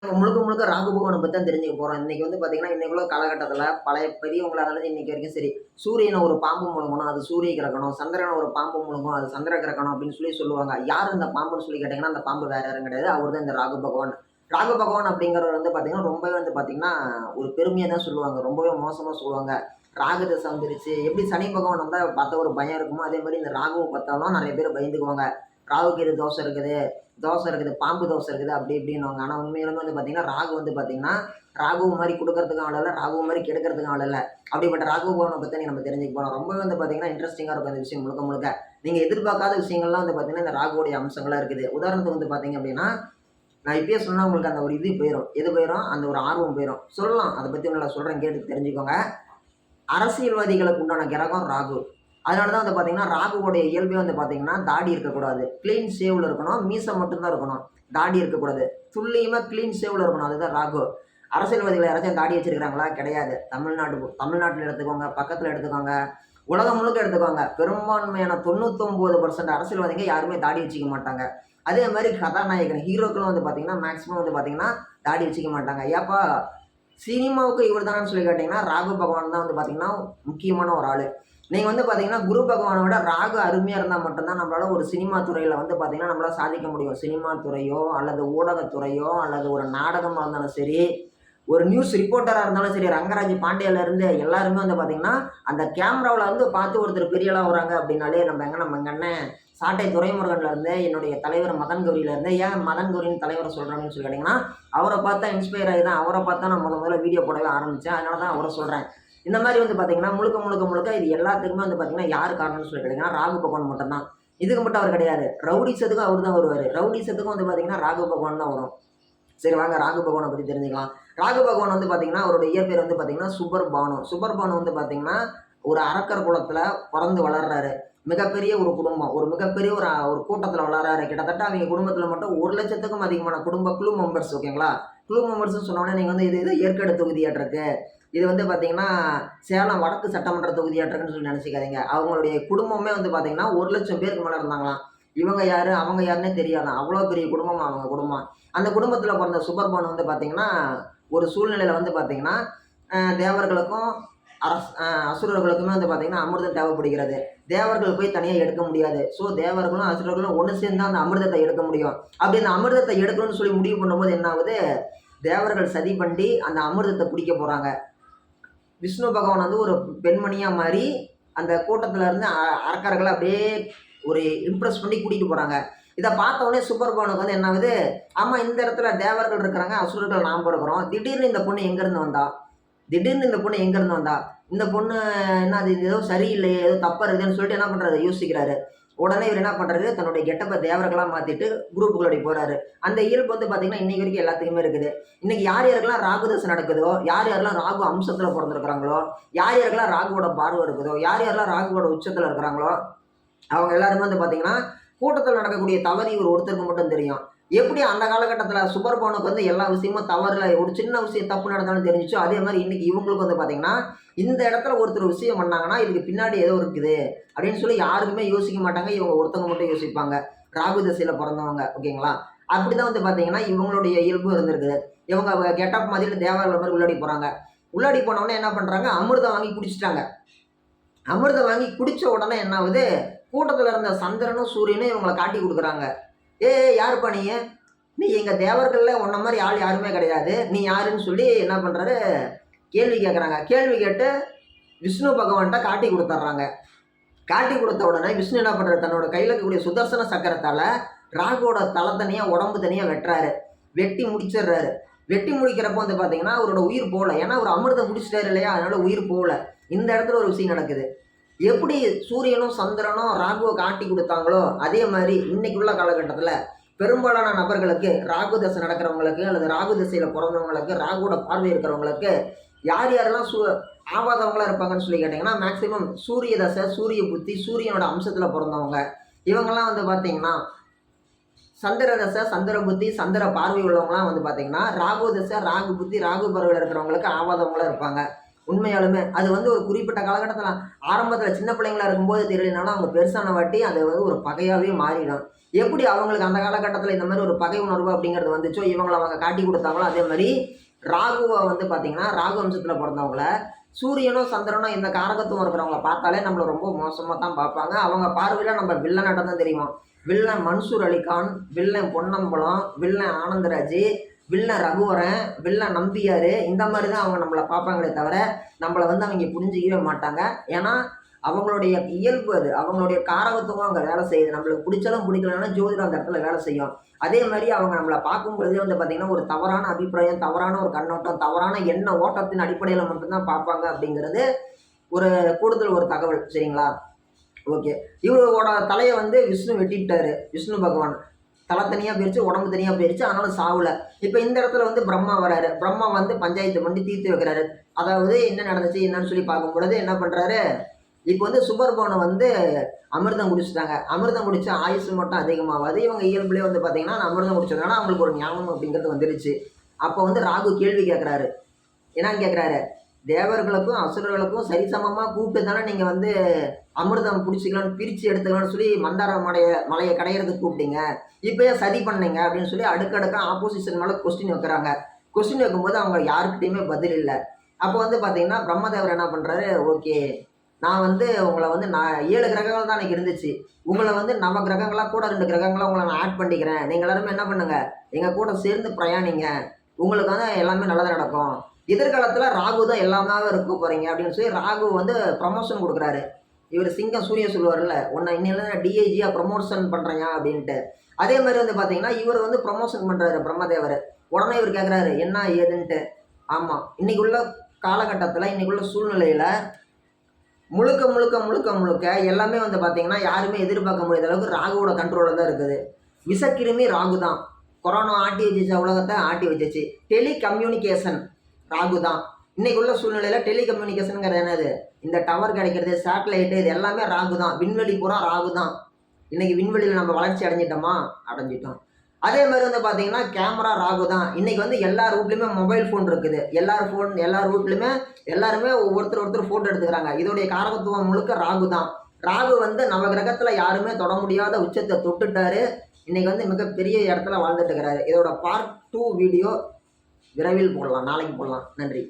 முழுக்க முழுக்க ராகு பகவானை பத்தி தான் தெரிஞ்சுக்க போறோம். இன்னைக்கு வந்து பாத்தீங்கன்னா, இன்னைக்கு உள்ள காலகட்டத்துல பழைய பெரியவங்களா இருந்தாலும் இன்னைக்கு வரைக்கும் சரி, சூரியன ஒரு பாம்பு முழுங்கணும், அது சூரிய கிரகணம். சந்திரன ஒரு பாம்பு முழுங்கும், அது சந்திர கிரகணம் அப்படின்னு சொல்லி சொல்லுவாங்க. யார் இந்த பாம்புன்னு சொல்லி கேட்டீங்கன்னா, அந்த பாம்பு வேற யாரும் கிடையாது. அவர் தான் இந்த ராகு பகவான். ராகு பகவான் அப்படிங்கிறவர் வந்து பாத்தீங்கன்னா, ரொம்பவே வந்து பாத்தீங்கன்னா, ஒரு பெருமையா தான் சொல்லுவாங்க. ரொம்பவே மோசமா சொல்லுவாங்க. ராகு தசை வந்துருச்சு. எப்படி சனி பகவான் வந்தா பார்த்தா ஒரு பயம் இருக்குமோ, அதே மாரி இந்த ராகுவ பார்த்தாலும் நெறைய பேர் பயந்துக்குவாங்க. ராகுக்கு இது தோஷம் இருக்குது. தோசை இருக்குது, பாம்பு தோசை இருக்குது அப்படி இப்படின்னுவாங்க. ஆனா உண்மையாலுமே வந்து பார்த்தீங்கன்னா, ராகு வந்து பார்த்தீங்கன்னா, ராகு மாரி குடுக்கறதுக்கும் ஆள் இல்ல, ராகு மாரி கெடுக்கிறதுக்கும் ஆள் இல்ல. அப்படிப்பட்ட ராகு பவன பத்தி நம்ம தெரிஞ்சுக்க போறோம். ரொம்பவே வந்து பார்த்தீங்கன்னா, இன்ட்ரஸ்டிங்கா இருக்கும் இந்த விஷயம் முழுக்க முழுக்க. நீங்க எதிர்பார்க்காத விஷயங்கள்லாம் வந்து பார்த்தீங்கன்னா, இந்த ராகுவோடைய அம்சங்களா இருக்குது. உதாரணத்துக்கு வந்து பார்த்தீங்க அப்படின்னா, நான் இப்பயே சொன்னா உங்களுக்கு அந்த ஒரு இது போயிரும். எது போயிரும்? அந்த ஒரு ஆர்வம் போயிரும். சொல்லலாம். அத பத்தி ஒண்ணும் இல்ல சொல்றேன் கேட்டு தெரிஞ்சுக்கோங்க. அரசியல்வாதிகளுக்கு உண்டான கிரகம் ராகு. அதனால தான் வந்து பார்த்தீங்கன்னா, ராகுவோடைய இயல்பே வந்து பார்த்தீங்கன்னா, தாடி இருக்கக்கூடாது. கிளீன் ஷேவ்ல இருக்கணும். மீசை மட்டும் தான் இருக்கணும். தாடி இருக்கக்கூடாது. துல்லியமா கிளீன் ஷேவ்ல இருக்கணும். அதுதான் ராகு. அரசியல்வாதிகள் யாராச்சும் தாடி வச்சிருக்காங்களா? கிடையாது. தமிழ்நாட்டுல எடுத்துக்கோங்க, பக்கத்துல எடுத்துக்கோங்க, உலகம் முழுக்க எடுத்துக்கோங்க. பெரும்பான்மையான 99% அரசியல்வாதிங்க யாருமே தாடி வச்சுக்க மாட்டாங்க. அதே மாரி கதாநாயகன், ஹீரோக்களும் வந்து பார்த்தீங்கன்னா, மேக்ஸிமம் வந்து பார்த்தீங்கன்னா, தாடி வச்சுக்க மாட்டாங்க. ஏப்பா சினிமாவுக்கு இவர் தானன்னு சொல்லி கேட்டீங்கன்னா, ராகு பகவான் தான் வந்து பார்த்தீங்கன்னா, முக்கியமான ஒரு ஆளு. நீங்க வந்து பார்த்தீங்கன்னா, குரு பகவான விட ராகு அருமையா இருந்தா மட்டும் தான் நம்மளால ஒரு சினிமா துறையில வந்து பார்த்தீங்கன்னா, நம்மளால சாதிக்க முடியும். சினிமா துறையோ, அல்லது ஊடகத்துறையோ, அல்லது ஒரு நாடகமா இருந்தாலும் சரி, ஒரு நியூஸ் ரிப்போர்ட்டரா இருந்தாலும் சரி, ரங்கராஜ் பாண்டியாலருந்து எல்லாருமே வந்து பார்த்தீங்கன்னா, அந்த கேமராவுல வந்து பார்த்து ஒருத்தர் பெரிய ஆளா வராங்க அப்படின்னாலே, நம்ம எங்க அண்ணன் சாட்டை துரைமுருகன்லேருந்து, என்னுடைய தலைவர் மதன் கௌரியிலேருந்து, ஏன் மதன் கௌரின்னு தலைவர சொல்றாங்கன்னு சொல்லி கேட்டீங்கன்னா, அவர பார்த்து தான் இன்ஸ்பயர் ஆகி தான் அவர பார்த்து தான் நான் முதல்ல வீடியோ போடவே ஆரம்பிச்சேன். அதனால தான் அவர சொல்றேன். இந்த மாரி வந்து பார்த்தீங்கன்னா, முழுக்க இது எல்லாத்துக்குமே வந்து பார்த்தீங்கன்னா, யார் காரணம்னு சொல்லி கேட்டீங்கன்னா, ராகு பகவான் மட்டும் தான். இதுக்கு மட்டும் அவர் கிடையாது. ரவுடிசத்துக்கும் அவரு தான் வருவாரு. ரவுடிசத்துக்கும் வந்து பார்த்தீங்கன்னா, ராகு பகவான் தான் வரும். சரி வாங்க ராகு பகவான பத்தி தெரிஞ்சுக்கலாம். ராகு பகவான் வந்து பார்த்தீங்கன்னா, அவருடைய இயற்பெயர் வந்து பார்த்தீங்கன்னா, சுபர்பானு. சுபர்பானு வந்து பார்த்தீங்கன்னா, ஒரு அரக்கர் குலத்துல பொறந்து வளர்றாரு. மிகப்பெரிய ஒரு குடும்பம். ஒரு மிகப்பெரிய ஒரு கூட்டத்துல வளர்றாரு. கிட்டத்தட்ட அவிங்க குடும்பத்துல மட்டும் 1,00,000க்கும் அதிகமான குடும்ப குழு மெம்பர்ஸ் ஓகேங்களா? குழு மெம்பர்ஸ்ன்னு சொன்ன உடனே நீங்க வந்து இது ஏற்காடு தொகுதியாட்ருக்கு. இது வந்து பார்த்தீங்கன்னா, சேலம் வடக்கு சட்டமன்ற தொகுதியாட்ருக்குன்னு சொல்லி நெனச்சுக்காதீங்க. அவங்களுடைய குடும்பமே வந்து பார்த்தீங்கன்னா, 1,00,000 பேருக்கு மேல இருந்தாங்களாம். இவங்க யாரு? அவங்க யாருன்னே தெரியாதாம். அவ்வளோ பெரிய குடும்பமா அவங்க குடும்பம். அந்த குடும்பத்துல பொறந்த சுபர்பானு வந்து பார்த்தீங்கன்னா, ஒரு சூழ்நிலையில வந்து பார்த்தீங்கன்னா, தேவர்களுக்கும் அசுரர்களுக்குமே வந்து பார்த்தீங்கன்னா, அமிர்தம் தேவைப்படுகிறது. தேவர்கள் போய் தனியா எடுக்க முடியாது. ஸோ தேவர்களும், அசுரர்களும் ஒண்ணு சேர்ந்து தான் அந்த அமிர்தத்த எடுக்க முடியும். அப்படி அந்த அமிர்தத்த எடுக்கணும்னு சொல்லி முடிவு பண்ணும்போது என்ன ஆகுது? தேவர்கள் சதி பண்ணி அந்த அமிர்தத்த குடிக்க போறாங்க. விஷ்ணு பகவான் வந்து ஒரு பெண்மணியா மாறி, அந்த கூட்டத்துல இருந்து அரக்கர்கள அப்படியே ஒரு இம்ப்ரெஸ் பண்ணி கூட்டிட்டு போறாங்க. இத பார்த்த உடனே சுப்பர்பவனுக்கு வந்து என்ன ஆகுது? ஆமா இந்த இடத்துல தேவர்கள் இருக்கிறாங்க, அசுரர்கள் நாம இருக்கிறோம். திடீர்னு இந்த பொண்ணு எங்கேருந்து வந்தா? திடீர்னு இந்த பொண்ணு எங்கேருந்து வந்தா? இந்த பொண்ணு என்ன அது ஏதோ சரியில்லையே, ஏதோ தப்பா இருக்குதுன்னு சொல்லிட்டு என்ன பண்றாரு? யோசிக்கிறாரு. உடனே இவரு என்ன பண்றாரு? தன்னுடைய கெட்டப்ப தேவர்களா மாத்திட்டு குரூப்புக்குள்ளோட போறாரு. அந்த இயல்பு வந்து பார்த்தீங்கன்னா, இன்னைக்கு வரைக்கும் எல்லாத்துக்குமே இருக்குது. இன்னைக்கு யார் யாருக்கெல்லாம் ராகு தசை நடக்குதோ, யார் யாரெல்லாம் ராகு அம்சத்துல பொறந்திருக்கிறாங்களோ, யார் யாருக்கெல்லாம் ராகுவோட பார்வை இருக்குதோ, யார் யாரெல்லாம் ராகுவோட உச்சத்துல இருக்கிறாங்களோ, அவங்க எல்லாருமே வந்து பார்த்தீங்கன்னா, கூட்டத்துல நடக்கக்கூடிய தவறு இவர் ஒருத்தருக்கு மட்டும் தெரியும். எப்படி அந்த காலகட்டத்துல சுபர்பவனுக்கு வந்து எல்லா விஷயமும் தவறுல ஒரு சின்ன விஷயம் தப்பு நடந்தாலும் தெரிஞ்சுச்சோ, அதே மாரி இன்னைக்கு இவங்களுக்கு வந்து பார்த்தீங்கன்னா, இந்த இடத்துல ஒருத்தர் விஷயம் பண்ணாங்கன்னா, இதுக்கு பின்னாடி ஏதோ இருக்குது அப்படின்னு சொல்லி யாருக்குமே யோசிக்க மாட்டாங்க. இவங்க ஒருத்தவங்க மட்டும் யோசிப்பாங்க. ராகு திசையில பொறந்தவங்க ஓகேங்களா? அப்படிதான் வந்து பார்த்தீங்கன்னா, இவங்களுடைய இயல்பு இருந்திருக்குது. இவங்க கெட்டப் மாத்திட்டு தேவர்கள் மாரி உள்ளாடி போறாங்க. உள்ளாடி போனவுடனே என்ன பண்றாங்க? அமிர்தம் வாங்கி குடிச்சுட்டாங்க. அமிர்தம் வாங்கி குடிச்ச உடனே என்ன ஆகுது? கூட்டத்துல இருந்த சந்திரனும், சூரியனும் இவங்கள காட்டி குடுக்குறாங்க. "ஏய் யாருப்பா நீயு? நீ எங்க தேவர்கள்ல உன்ன மாரி ஆள் யாருமே கிடையாது. நீ யாருன்னு?" சொல்லி என்ன பண்றாரு? கேள்வி கேட்குறாங்க. கேள்வி கேட்டு விஷ்ணு பகவான்ட்ட காட்டி குடுத்துர்றாங்க. காட்டி குடுத்த உடனே விஷ்ணு என்ன பண்றாரு? தன்னோட கையில இருக்கக்கூடிய சுதர்சன சக்கரத்தால ராகுவோட தல தனியா, உடம்பு தனியா வெட்டுறாரு. வெட்டி முடிச்சிடுறாரு. வெட்டி முடிக்கிறப்போ வந்து பார்த்தீங்கன்னா, அவரோட உயிர் போகல. ஏன்னா அவரு அமிர்தம் குடிச்சிட்டாரு இல்லையா? அதனால உயிர் போகல. இந்த இடத்துல ஒரு விஷயம் நடக்குது. எப்படி சூரியனும், சந்திரனும் ராகுவ காட்டி குடுத்தாங்களோ, அதே மாரி இன்னைக்கு உள்ள காலகட்டத்துல பெரும்பாலான நபர்களுக்கு ராகு தசை நடக்கிறவங்களுக்கு, அல்லது ராகு திசையில பொறந்தவங்களுக்கு, ராகுவோட பார்வை இருக்கிறவங்களுக்கு, யார் யாரெல்லாம் ஆவாதவங்களா இருப்பாங்கன்னு சொல்லி கேட்டீங்கன்னா, மேக்ஸிமம் சூரிய தசை, சூரிய புத்தி, சூரியனோட அம்சத்துல பொறந்தவங்க. இவங்கலாம் வந்து பார்த்தீங்கன்னா, சந்திர தசை, சந்திர புத்தி, சந்திர பார்வை உள்ளவங்கலாம் வந்து பார்த்தீங்கன்னா, ராகு தசை, ராகு புத்தி, ராகு பார்வையில இருக்கிறவங்களுக்கு ஆவாதவங்களா இருப்பாங்க. உண்மையாலுமே அது வந்து ஒரு குறிப்பிட்ட காலகட்டத்தில் ஆரம்பத்தில் சின்ன பிள்ளைங்களா இருக்கும்போது தெரியலனாலும் அவங்க பெருசான வாட்டி அது வந்து ஒரு பகையாகவே மாறிடும். எப்படி அவங்களுக்கு அந்த காலகட்டத்தில் இந்த மாதிரி ஒரு பகை உணர்வு அப்படிங்கிறது வந்துச்சோ, இவங்கள அவங்க காட்டி கொடுத்தாங்களோ, அதே மாதிரி ராகுவை வந்து பார்த்தீங்கன்னா, ராகு வம்சத்தில் பிறந்தவங்கள சூரியனும் சந்திரனும் இந்த காரகத்துவம் இருக்கிறவங்கள பார்த்தாலே நம்மள ரொம்ப மோசமாக தான் பார்ப்பாங்க. அவங்க பார்வையில் நம்ம வில்லனாட்டம் தான் தெரியுமா. Villain Mansoor Ali Khan, villain Ponnambalam, villain Anandaraj, villain Raghuvaran, villain Nambiar, இந்த மாதிரி தான் அவங்க நம்மளை பார்ப்பாங்களே தவிர நம்மளை வந்து அவங்க புரிஞ்சிக்கவே மாட்டாங்க. ஏன்னா அவங்களுடைய இயல்பு அது. அவங்களுடைய காரகத்துவம் அங்கே வேலை செய்யுது. நம்மளுக்கு பிடிச்சாலும் பிடிக்கலனாலும் ஜோதிடம் அந்த இடத்துல வேலை செய்யும். அதே மாதிரி அவங்க நம்மளை பார்க்கும்பொழுதே வந்து பார்த்தீங்கன்னா, ஒரு தவறான அபிப்பிராயம், தவறான ஒரு கண்ணோட்டம், தவறான எண்ண ஓட்டத்தின் அடிப்படையில் மட்டும்தான் பார்ப்பாங்க அப்படிங்கிறது ஒரு கூடுதல் ஒரு தகவல். சரிங்களா? ஓகே. இவரோட தலையை வந்து விஷ்ணு வெட்டிவிட்டாரு. விஷ்ணு பகவான். தலை தனியாக போயிருச்சு, உடம்பு தனியாக போயிருச்சு. ஆனாலும் சாவல. இப்போ இந்த இடத்துல வந்து பிரம்மா வராரு. பிரம்மா வந்து பஞ்சாயத்து பண்ணி தீர்த்து வைக்கிறாரு. அதாவது என்ன நடந்துச்சு என்னன்னு சொல்லி பார்க்கும் பொழுது என்ன பண்ணுறாரு, இப்போ வந்து சுபர்போனை வந்து அமிர்தம் குடிச்சிட்டாங்க. அமிர்தம் குடிச்சா ஆயுசு மட்டும் அதிகமாகாது. இவங்க இயல்புலேயே வந்து பார்த்தீங்கன்னா, அமிர்தம் குடிச்சதுனால அவங்களுக்கு ஒரு ஞானம் அப்படிங்கிறது வந்துருச்சு. அப்போ வந்து ராகு கேள்வி கேட்குறாரு. என்னன்னு கேட்குறாரு, தேவர்களுக்கும் அசுரர்களுக்கும் சரிசமமாக கூப்பிட்டு தானே நீங்கள் வந்து அமிர்தம் பிடிச்சிக்கலான்னு பிரித்து எடுத்துக்கலாம்னு சொல்லி மந்தார மலையை கடையிறதுக்கு கூப்பிட்டீங்க. இப்போ ஏன் சதி பண்ணீங்க அப்படின்னு சொல்லி அடுக்கடுக்காக ஆப்போசிஷன் மேலே கொஸ்டின் வைக்கிறாங்க. கொஸ்டின் வைக்கும்போது அவங்க யாருக்கிட்டையுமே பதில் இல்லை. அப்போ வந்து பார்த்தீங்கன்னா பிரம்மதேவர் என்ன பண்ணுறாரு, ஓகே நான் வந்து உங்களை வந்து 7 கிரகங்கள் தான் அன்றைக்கி இருந்துச்சு. உங்களை வந்து நவ கிரகங்களாக கூட 2 கிரகங்களாக உங்களை நான் ஆட் பண்ணிக்கிறேன். நீங்கள் எல்லாருமே என்ன பண்ணுங்கள், எங்கள் கூட சேர்ந்து பிரயாணிங்க. உங்களுக்கு வந்து எல்லாமே நல்லது நடக்கும். எதிர்காலத்தில் ராகு தான் எல்லாமே இருக்க போகிறீங்க அப்படின்னு சொல்லி ராகு வந்து ப்ரமோஷன் கொடுக்குறாரு. இவர் சிங்கம் சூரியன் சொல்லுவார்ல, உன்னை இன்னிலேருந்து டிஐஜியாக ப்ரமோஷன் பண்ணுறேன் அப்படின்ட்டு. அதே மாதிரி வந்து பார்த்தீங்கன்னா, இவர் வந்து ப்ரமோஷன் பண்ணுறாரு பிரம்மதேவர். உடனே இவர் கேட்குறாரு என்ன ஏதுன்ட்டு. ஆமாம், இன்றைக்கி உள்ள காலகட்டத்தில், இன்றைக்கி உள்ள சூழ்நிலையில் முழுக்க முழுக்க முழுக்க முழுக்க எல்லாமே வந்து பார்த்தீங்கன்னா, யாருமே எதிர்பார்க்க முடியாத அளவுக்கு ராகுவோட கண்ட்ரோலில் தான் இருக்குது. விஷக்கிருமி ராகு தான். கொரோனா ஆட்டி வச்சிச்ச உலகத்தை ஆட்டி வச்சிச்சு. டெலிகம்யூனிகேஷன் ராகு தான். இன்றைக்கி உள்ள சூழ்நிலையில் டெலிகம்யூனிகேஷனுங்கிறது என்னது, இந்த டவர் கிடைக்கிறது, சேட்டலைட்டு, இது எல்லாமே ராகு தான். விண்வெளி பூரா ராகு தான். இன்றைக்கி விண்வெளியில் நம்ம வளர்ச்சி அடைஞ்சிட்டோமா, அடைஞ்சிட்டோம். அதே மாதிரி வந்து பார்த்தீங்கன்னா, கேமரா ராகு தான். இன்றைக்கி வந்து எல்லார் வீட்லேயுமே மொபைல் ஃபோன் இருக்குது. எல்லார் வீட்லையுமே எல்லாருமே ஒருத்தர் ஃபோட்டோ எடுத்துக்கிறாங்க. இதோடைய காரகத்துவம் முழுக்க ராகு தான். ராகு வந்து நவகிரகத்தில் யாருமே தொட முடியாத உச்சத்தை தொட்டுட்டாரு. இன்றைக்கி வந்து மிகப்பெரிய இடத்துல வாழ்ந்துட்டு இருக்கிறாரு. இதோட பார்ட் 2 வீடியோ விரைவில் போடலாம், நாளைக்கு போடலாம். நன்றி.